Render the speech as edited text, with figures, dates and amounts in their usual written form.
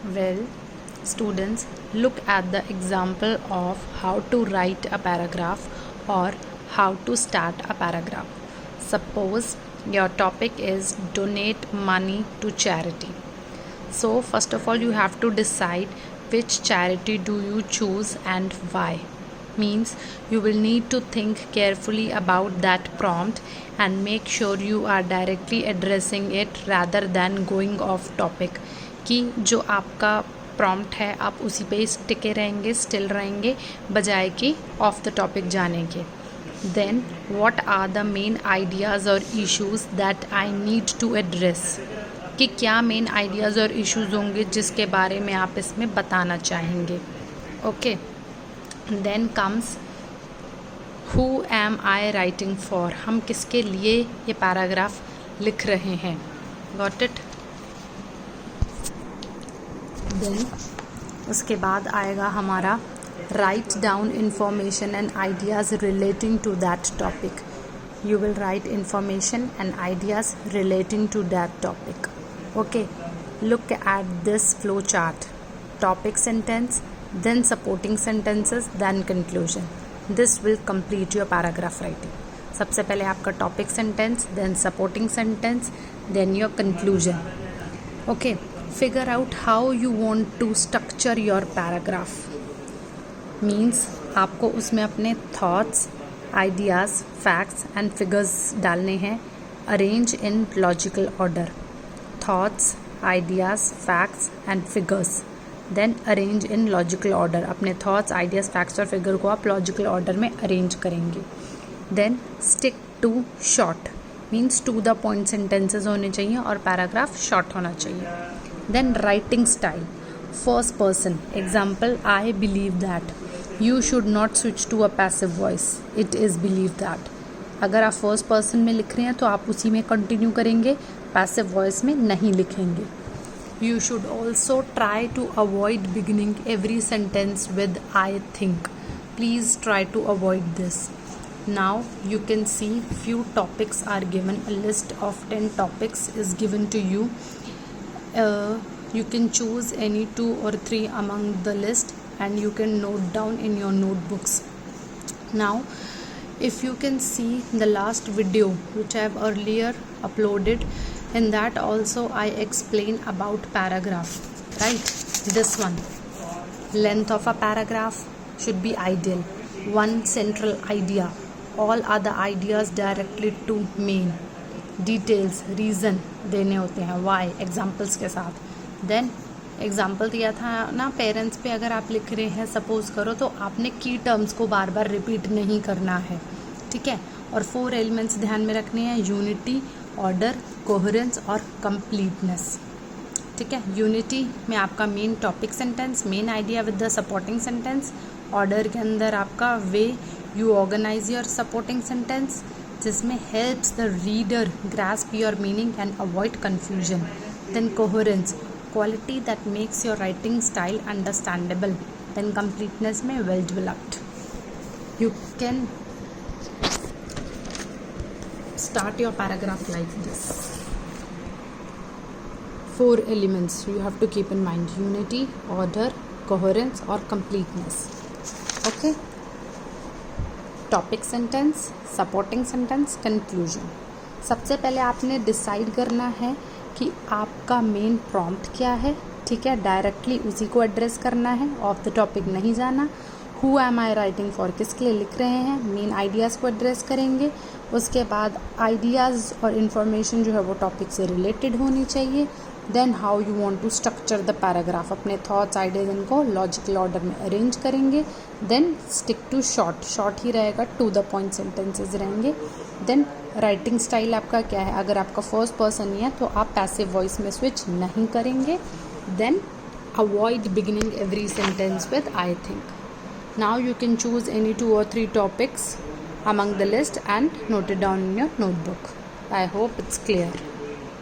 Well, students, look at the example of how to write a paragraph or how to start a paragraph. Suppose your topic is donate money to charity. So, first of all, you have to decide which charity do you choose and why. Means you will need to think carefully about that prompt and make sure you are directly addressing it rather than going off topic. कि जो आपका prompt है आप उसी पे टिके रहेंगे, still रहेंगे, बजाय कि ऑफ द टॉपिक जाने के. Then what are the main ideas और issues that I need to address, कि क्या मेन आइडियाज़ और इश्यूज़ होंगे जिसके बारे में आप इसमें बताना चाहेंगे. Okay, then comes who am I writing for, हम किसके लिए ये पैराग्राफ लिख रहे हैं. Got it. देन उसके बाद आएगा हमारा write down information and ideas relating to that topic. You will write information and ideas relating to that topic. Okay, look at this flow chart. Topic sentence, then supporting sentences, then conclusion. This will complete your paragraph writing. सबसे पहले आपका topic sentence, then supporting sentence, then your conclusion. Okay, figure out how you want to structure your paragraph. Means आपको उसमें अपने thoughts, ideas, facts and figures डालने हैं. Arrange in logical order. Thoughts, ideas, facts and figures. Then arrange in logical order. अपने thoughts, ideas, facts और figure को आप logical order में arrange करेंगे. Then stick to short. Means to the point sentences होने चाहिए और paragraph short होना चाहिए. Then writing style. First person. Example, I believe that. You should not switch to a passive voice. It is believed that. अगर आप first person में लिख रहे हैं तो आप उसी में कंटिन्यू करेंगे, पैसिव वॉइस में नहीं लिखेंगे. You should also try to avoid beginning every sentence with I think. Please try to avoid this. Now you can see few topics are given. A list of 10 topics is given to you. You can choose any 2 or 3 among the list and you can note down in your notebooks. Now, if you can see the last video which I have earlier uploaded, in that also I explain about paragraph, right? This one, length of a paragraph should be ideal. One central idea, all other ideas directly to main. Details, reason देने होते हैं, why, examples के साथ. Then example दिया था ना parents पे, अगर आप लिख रहे हैं सपोज करो तो आपने की टर्म्स को बार बार रिपीट नहीं करना है. ठीक है. और 4 एलिमेंट्स ध्यान में रखने हैं, यूनिटी, ऑर्डर, कोहेरेंस और कंप्लीटनेस. ठीक है. यूनिटी में आपका main topic sentence, main idea with the supporting sentence. Order के अंदर आपका way you organise your supporting sentence जिसमें helps the reader grasp your meaning and avoid confusion. Then coherence, quality that makes your writing style understandable. Then completeness में well developed. You can start your paragraph like this. 4 elements you have to keep in mind: unity, order, coherence और completeness. Okay. Topic sentence, supporting sentence, conclusion. सबसे पहले आपने decide करना है कि आपका main prompt क्या है. ठीक है. डायरेक्टली उसी को एड्रेस करना है, ऑफ द टॉपिक नहीं जाना. Who am I writing for, किसके लिए लिख रहे हैं, मेन आइडियाज़ को एड्रेस करेंगे. उसके बाद आइडियाज़ और इन्फॉर्मेशन जो है वो टॉपिक से रिलेटेड होनी चाहिए. Then how you want to structure the paragraph, अपने थॉट्स, आइडियाज इनको लॉजिकल ऑर्डर में अरेंज करेंगे. Then stick to short, short ही रहेगा, टू द पॉइंट सेंटेंसेज रहेंगे. देन राइटिंग स्टाइल आपका क्या है, अगर आपका फर्स्ट पर्सन ही है तो आप पैसिव वॉइस में स्विच नहीं करेंगे. Then avoid beginning every sentence with I think. Now you can choose any 2 or 3 topics among the list and note it down in your notebook. I hope it's clear.